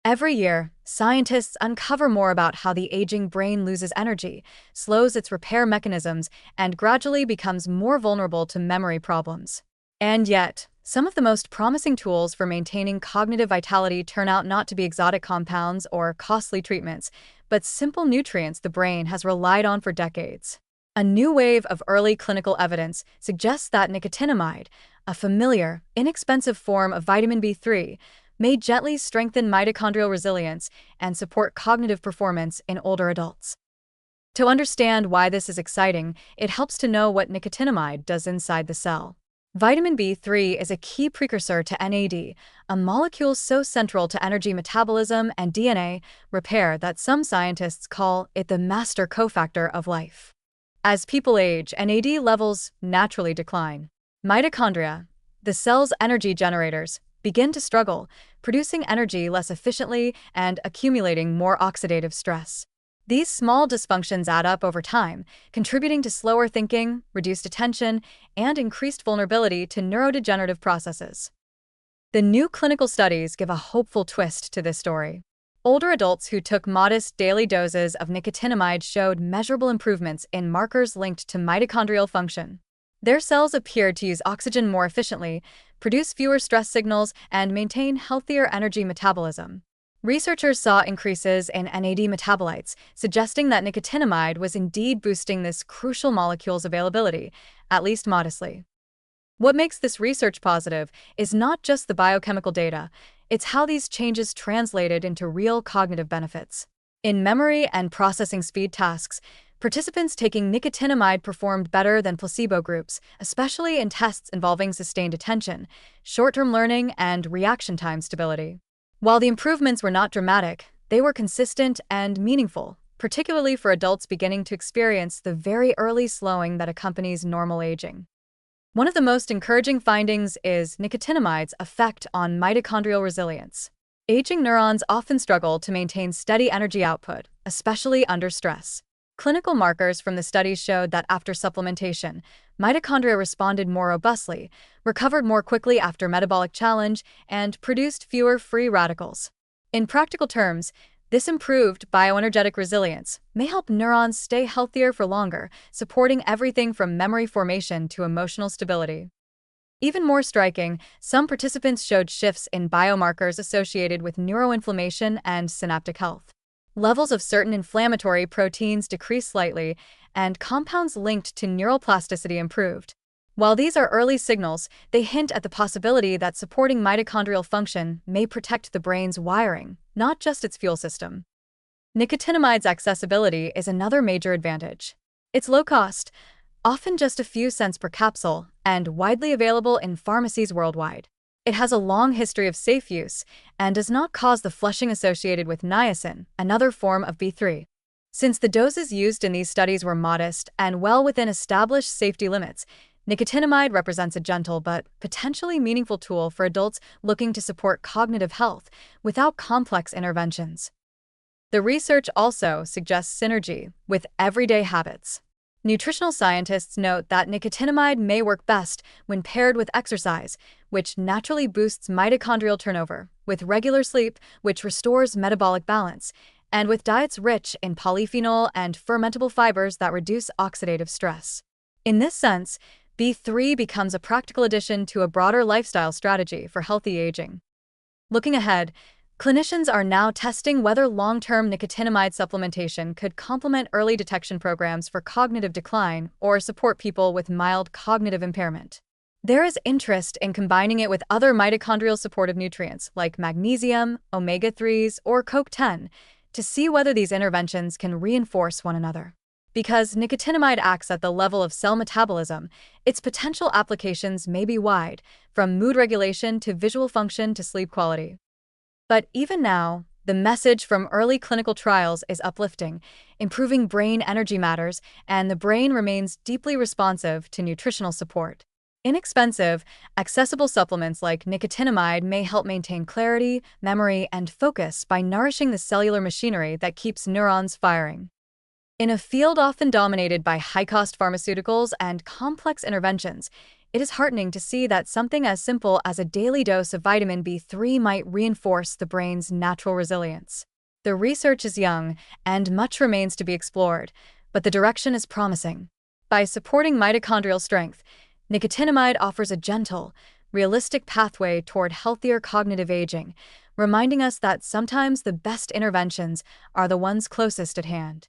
Every year, scientists uncover more about how the aging brain loses energy, slows its repair mechanisms, and gradually becomes more vulnerable to memory problems. And yet, some of the most promising tools for maintaining cognitive vitality turn out not to be exotic compounds or costly treatments, but simple nutrients the brain has relied on for decades. A new wave of early clinical evidence suggests that nicotinamide, a familiar, inexpensive form of vitamin B3, may gently strengthen mitochondrial resilience and support cognitive performance in older adults. To understand why this is exciting, it helps to know what nicotinamide does inside the cell. Vitamin B3 is a key precursor to NAD, a molecule so central to energy metabolism and DNA repair that some scientists call it the master cofactor of life. As people age, NAD levels naturally decline. Mitochondria, the cell's energy generators, begin to struggle, producing energy less efficiently and accumulating more oxidative stress. These small dysfunctions add up over time, contributing to slower thinking, reduced attention, and increased vulnerability to neurodegenerative processes. The new clinical studies give a hopeful twist to this story. Older adults who took modest daily doses of nicotinamide showed measurable improvements in markers linked to mitochondrial function. Their cells appeared to use oxygen more efficiently, produce fewer stress signals, and maintain healthier energy metabolism. Researchers saw increases in NAD metabolites, suggesting that nicotinamide was indeed boosting this crucial molecule's availability, at least modestly. What makes this research positive is not just the biochemical data, it's how these changes translated into real cognitive benefits. In memory and processing speed tasks, participants taking nicotinamide performed better than placebo groups, especially in tests involving sustained attention, short-term learning, and reaction time stability. While the improvements were not dramatic, they were consistent and meaningful, particularly for adults beginning to experience the very early slowing that accompanies normal aging. One of the most encouraging findings is nicotinamide's effect on mitochondrial resilience. Aging neurons often struggle to maintain steady energy output, especially under stress. Clinical markers from the studies showed that after supplementation, mitochondria responded more robustly, recovered more quickly after metabolic challenge, and produced fewer free radicals. In practical terms, this improved bioenergetic resilience may help neurons stay healthier for longer, supporting everything from memory formation to emotional stability. Even more striking, some participants showed shifts in biomarkers associated with neuroinflammation and synaptic health. Levels of certain inflammatory proteins decreased slightly, and compounds linked to neural plasticity improved. While these are early signals, they hint at the possibility that supporting mitochondrial function may protect the brain's wiring, not just its fuel system. Nicotinamide's accessibility is another major advantage. It's low cost, often just a few cents per capsule, and widely available in pharmacies worldwide. It has a long history of safe use and does not cause the flushing associated with niacin, another form of B3. Since the doses used in these studies were modest and well within established safety limits, nicotinamide represents a gentle but potentially meaningful tool for adults looking to support cognitive health without complex interventions. The research also suggests synergy with everyday habits. Nutritional scientists note that nicotinamide may work best when paired with exercise, which naturally boosts mitochondrial turnover, with regular sleep, which restores metabolic balance, and with diets rich in polyphenol and fermentable fibers that reduce oxidative stress. In this sense, B3 becomes a practical addition to a broader lifestyle strategy for healthy aging. Looking ahead, clinicians are now testing whether long-term nicotinamide supplementation could complement early detection programs for cognitive decline or support people with mild cognitive impairment. There is interest in combining it with other mitochondrial supportive nutrients like magnesium, omega-3s, or CoQ10 to see whether these interventions can reinforce one another. Because nicotinamide acts at the level of cell metabolism, its potential applications may be wide, from mood regulation to visual function to sleep quality. But even now, the message from early clinical trials is uplifting. Improving brain energy matters, and the brain remains deeply responsive to nutritional support. Inexpensive, accessible supplements like nicotinamide may help maintain clarity, memory, and focus by nourishing the cellular machinery that keeps neurons firing. In a field often dominated by high-cost pharmaceuticals and complex interventions, It is heartening to see that something as simple as a daily dose of vitamin B3 might reinforce the brain's natural resilience. The research is young, and much remains to be explored, but the direction is promising. By supporting mitochondrial strength, nicotinamide offers a gentle, realistic pathway toward healthier cognitive aging, reminding us that sometimes the best interventions are the ones closest at hand.